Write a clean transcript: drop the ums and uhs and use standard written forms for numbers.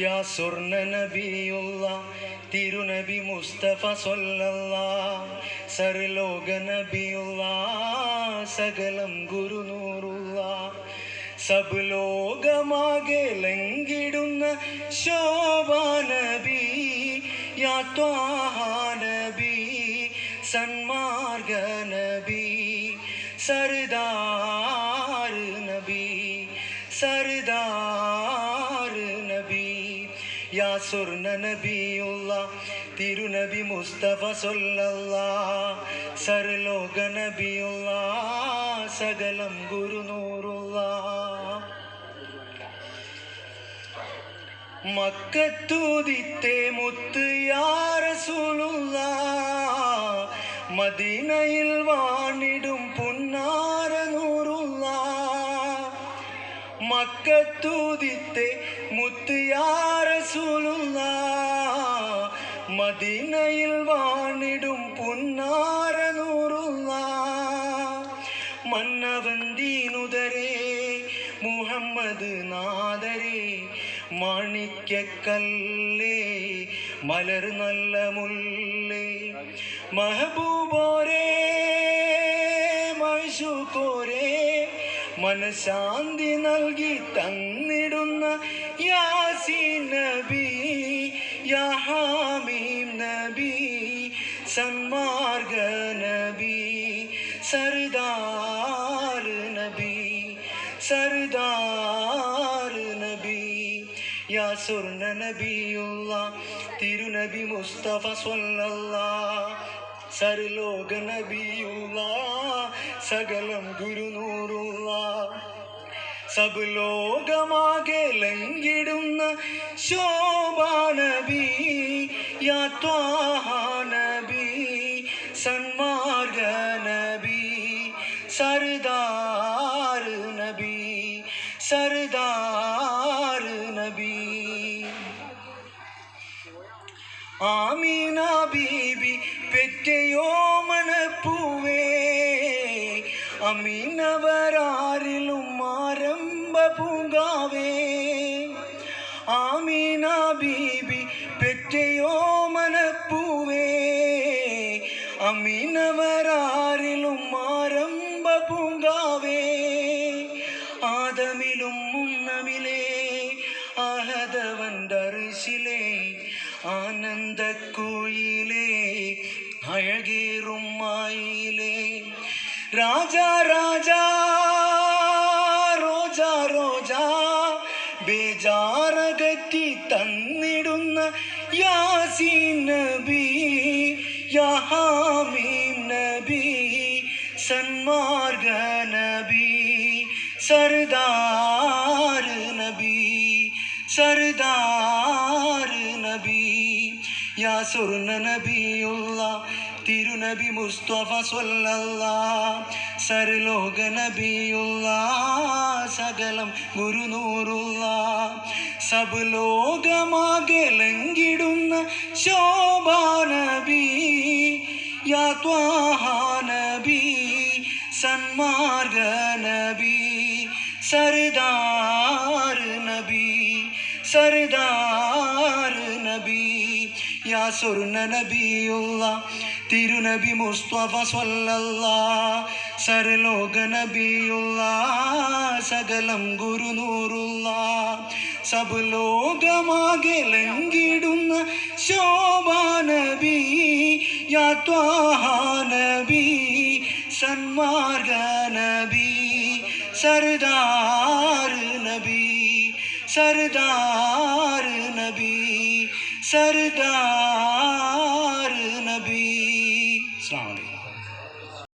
യാ സ്വർണ്ണ നബിയുള്ള തിരുനബി മുസ്തഫ സ്വല്ലല്ലാഹ് സർലോക നബിയുള്ള സകലം ഗുരുനൂറുള്ള സബ് ലോകമാകെ ലംഘിടുന്ന ശോഭാ നബി യാ ത്വാഹ നബി സന്മാർഗ നബി സർദാർ നബി സർദാർ നബി യാ സ്വർണ്ണ നബിയുള്ള തിരുനബി മുസ്തഫ സ്വല്ലല്ലാഹ് സർലോക നബിയുള്ള സകലം ഗുരുനൂറുള്ള മക്കത്തൂതിത്തെ മുത്ത് യാ റസൂലുള്ളാഹ് മദീനയിൽ വാണിടും പുന്നാര നൂറുള്ളാഹ് മക്കത്തൂതിത്തെ മുത്ത് യാ റസൂലുള്ളാഹ് മദീനയിൽ വാണിടും പുന്നാര നൂറുള്ളാഹ് മന്നവന്തീനുദരേ മുഹമ്മദ് നാദരേ മാണിക്യക്കല്ലേ മലർ നല്ല മുല്ലേ മഹബൂബോരേ മശൂഖോരേ മനശാന്തി നൽകി തന്നിടുന്ന യാസീൻ നബി യാ ഹാമീം നബി സന്മാർഗ നബി സർദാർ നബി സർദാർ നബി യാ സ്വർണ്ണ നബിയുള്ള തിരുനബി മുസ്തഫ സ്വല്ലല്ലാഹ് സർലോക നബിയുള്ള സകലം ഗുരുനൂറുള്ള സബ് ലോകമാകെ ലംഘിടുന്ന ശോഭാ നബി യാ ത്വാഹ നബി സന്മാർഗ നബി സർദാർ നബി സർദാർ നബി ആമീന ബീബി പെറ്റയോ മനപ്പൂവേ അമീനവരാരിലും ആരംഭ പൂങ്കാവേ ആമീന ബീബി പെറ്റയോ മനപ്പൂവേ അമീനവരാരിലും ആരംഭ പൂങ്കാവേ ആദമിലും മുന്നമിലേ അഹദവൻ ദർശിലേ ആനന്ദക്കുയിലേ അഴകേറും മായിലേ രാജാ രാജാ റോജാ റോജാ ബേജാറകറ്റി തന്നിടുന്ന യാസീൻ നബി യാ ഹാമീം നബി സന്മാർഗ നബി സർദാർ നബി സർദാർ നബി യാ സ്വർണ്ണ നബിയുള്ള തിരുനബി മുസ്തഫ സ്വല്ലല്ലാഹ് സർലോക നബിയുള്ള സകലം ഗുരുനൂറുള്ള സബ് ലോകമാകെ ലംഘിടുന്ന ശോഭാ നബി യാ ത്വാഹ നബി സന്മാർഗ നബി സർദാർ നബി സർദാർ നബി യാ സ്വർണ്ണ നബിയുള്ള തിരുനബി മുസ്തഫ സ്വല്ലല്ലാഹ് സർലോക നബിയുള്ള സകലം ഗുരുനൂറുള്ള സബ് ലോകമാകെ ലംഘിടുന്ന ശോഭാ നബി യാ ത്വാഹ നബി സന്മാർഗ നബി സർദാർ നബി സർദാർ നബി സർദാർ നബി.